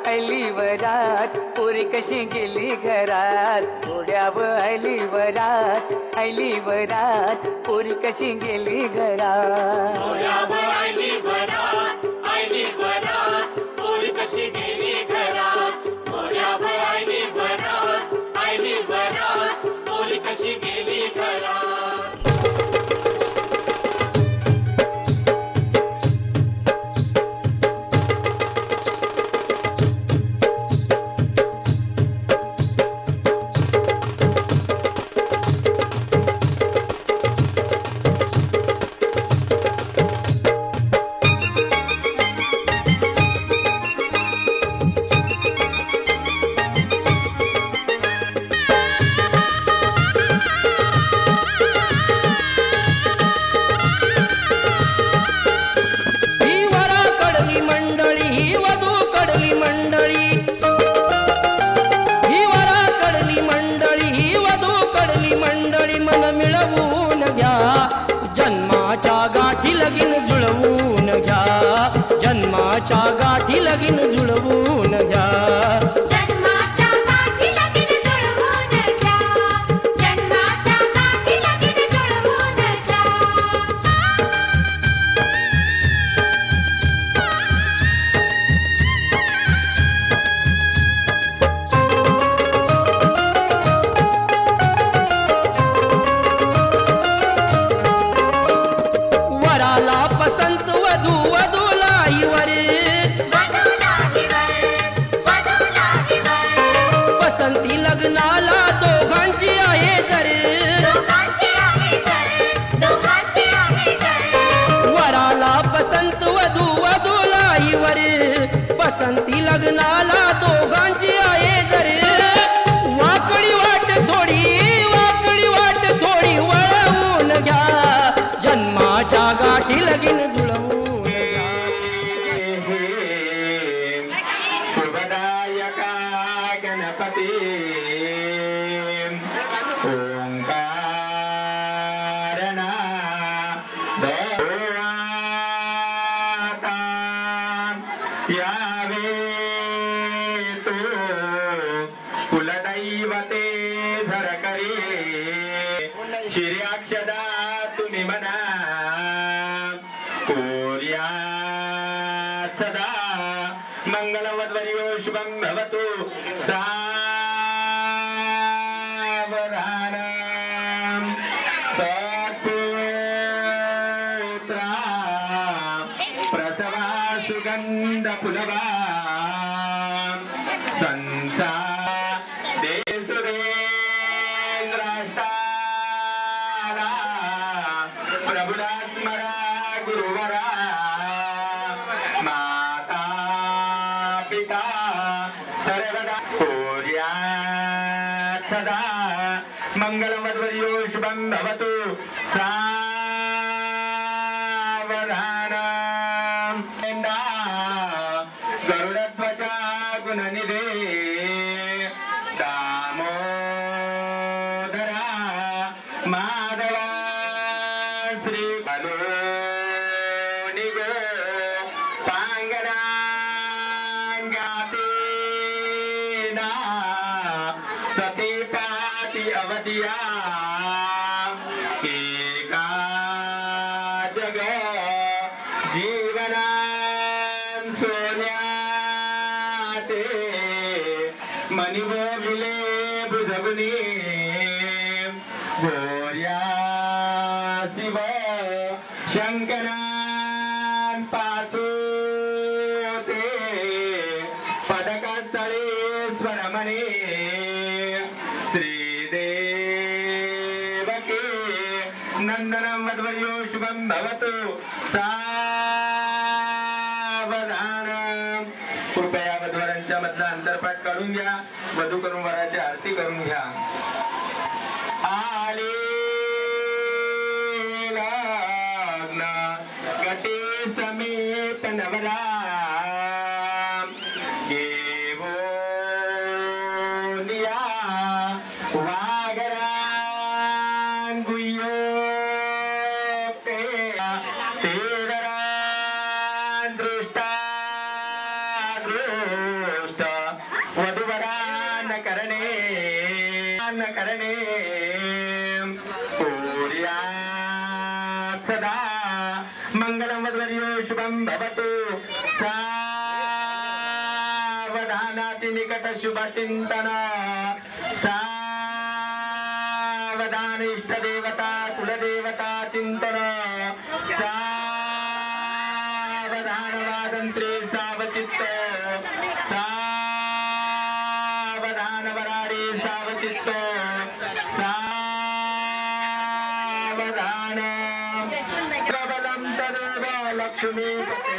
आली वरात पोरी कशी गेली घरात घोड्यावर आली वरात पोरी कशी गेली घरात घोड्यावर आली वरात पोरी कशी गेली घरात घोड्यावर आली वरात पोरी कशी गेली घरात जन्माच्या गाठी लगीन जुळवून घ्या जन्माच्या गाठी लगीन जुळवून घ्या जन्माच्या गाठी लगीन जुळवून घ्या वराला पसंत वधू पसंती लग्नाला दोघांची आहे जर वराला पसंत वधूला आईवर पसंती लग्नाला दोघांची आहे जर वाकडी वाट थोडी वळवून घ्या जन्माच्या गाठी लगीन जुळवून घ्या शुभदायका गणपती ओंकारणा यावे तो कुलदैवते धरकरी शिर्याक्षदा तुम्ही म्हणा कोर्या सदा मंगलवद्वर्यो शुभं भवतु सावधानम् सत्पुत्रा प्रसवा सुगंध पुलवा संसा देशुरेंद्राष्टाला प्रभुरा स्मरा गुरुवरा माता पिता सर्वदा कोर्या सदा मंगलमध्वर्यो शुभं भवतु सावधानम् गरुडध्वजा गुणनिधे दामोदरा माधवा श्री निगो पांगरांगातेना सतीपाति अवधिया एका जग जीवनां सोन्याचे मणिभोगिले बुधगुनी गोर्या शिव शंकरान पाचोते पदकस्थळे स्वरमणे श्रीदेवके नंदनं मध्वर्यो शुभं भवतु सावधानम् कृपया वधूवरांच्या मधला अंतरपाठ काढून घ्या वधू करून वराची आरती करून घ्या आले लग्न गटे समेत नवरा घेवोनिया वागरान गुयो तेदरान दृष्टा करणे कोर्या सदा मंगलम वद्वर्यो शुभम भवतु सावधानाति निकट शुभ चिंतन सावधान इष्ट देवता कुलदेवता चिंतन सावधान वादंत्रे सावचित्त सावधान वराडे सावचित्त सावधान प्रबलं तदेव लक्ष्मीपते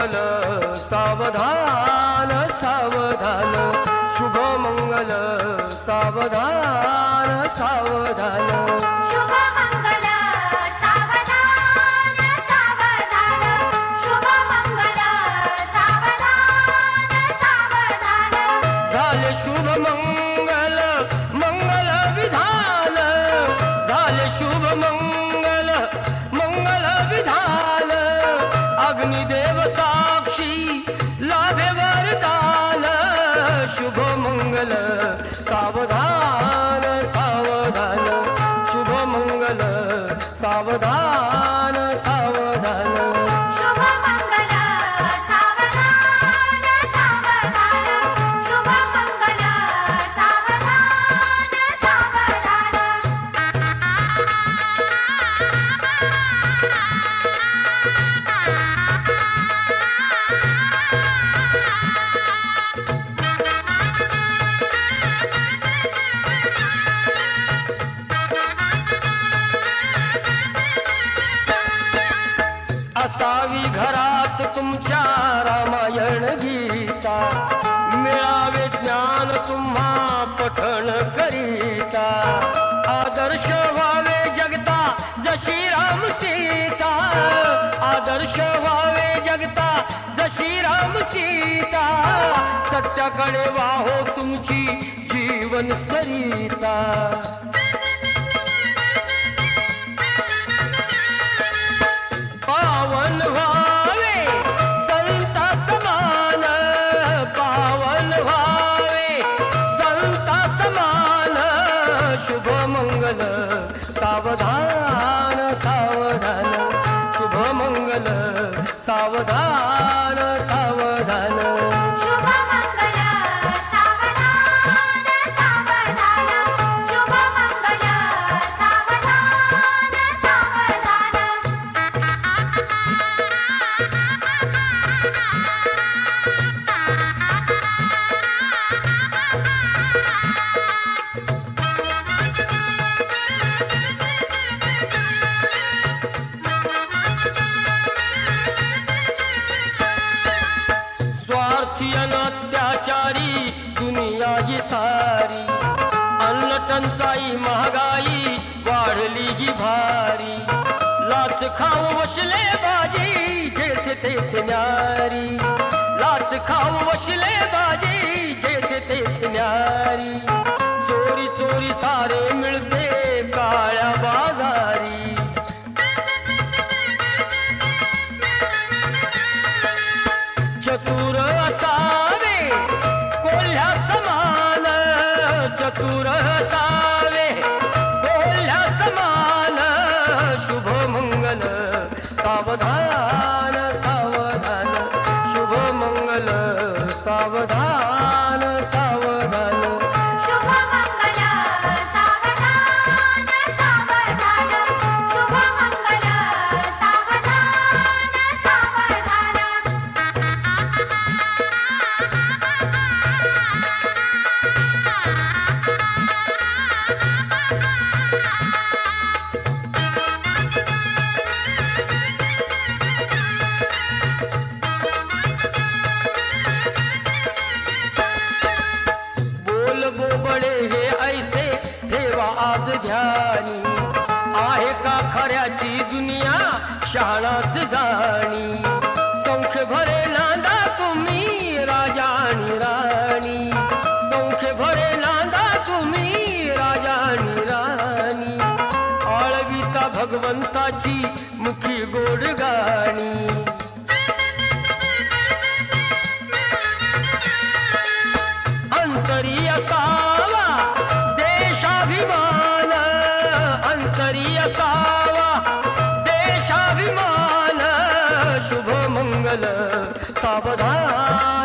मंगल सावधान सावधान शुभ मंगल सावधान सावधान शुभ मंगल सावधान सावधान शुभ मंगल सावधान सावधान झाले शुभ मंगल मंगल विधान झाले शुभ मंगल मंगल विधान अग्निदेव साक्षी लाभे वरदान शुभ मंगल सावधान सावधान शुभ मंगल सावधान सावधान शुभ मंगल सावधान सावधान शुभ मंगल सावधान सावधान असावी घरात तुमच्या रामायण गीता मिळावे ज्ञान तुम्हा पठण करीता आदर्श व्हावे जगता जशी राम सीता आदर्श व्हावे जगता जशी राम सीता सत्याकडे वाहो तुमची जीवन सरिता पावन व्हावे संता समान पावन व्हावे संता समान शुभ मंगल सावधान सावधान शुभ मंगल सावधान सावधान शुभ मंगल सावधान सावधान शुभ मंगल सावधान सावधान स्वार्थी अत्याचारी दुनिया ही सारी अन्न टंचाई महागाई वाढली ही भारी लाच खाऊ वशले बाजी जेथे तेथे न्यारी लाच खाऊ वशले बाजी जेथे तेथे न्यारी चोरी चोरी सारे मिळते काळ्या बाजारी चतुर असावे कोल्ह्या समान चतुर असावे कोल्ह्या समान शुभ मंगल सावधान सावधान शुभ मंगल सावधान सावधान शुभ मंगल सावधान सावधान शुभ मंगल सावधान सावधान बोल बोबडे हे ऐसे ठेवा आज ध्यानी आहे का खऱ्याची दुनिया शहाणाच जाणी संख्य भरे नांदा तुम्ही राजा आणि राणी संख्य भरे नांदा तुम्ही राजा आणि राणी आळविता भगवंताची मुखी गोड गाणी अंतरी असावा देशाभिमान अंतरी असावा देशाभिमान शुभ मंगल सावधान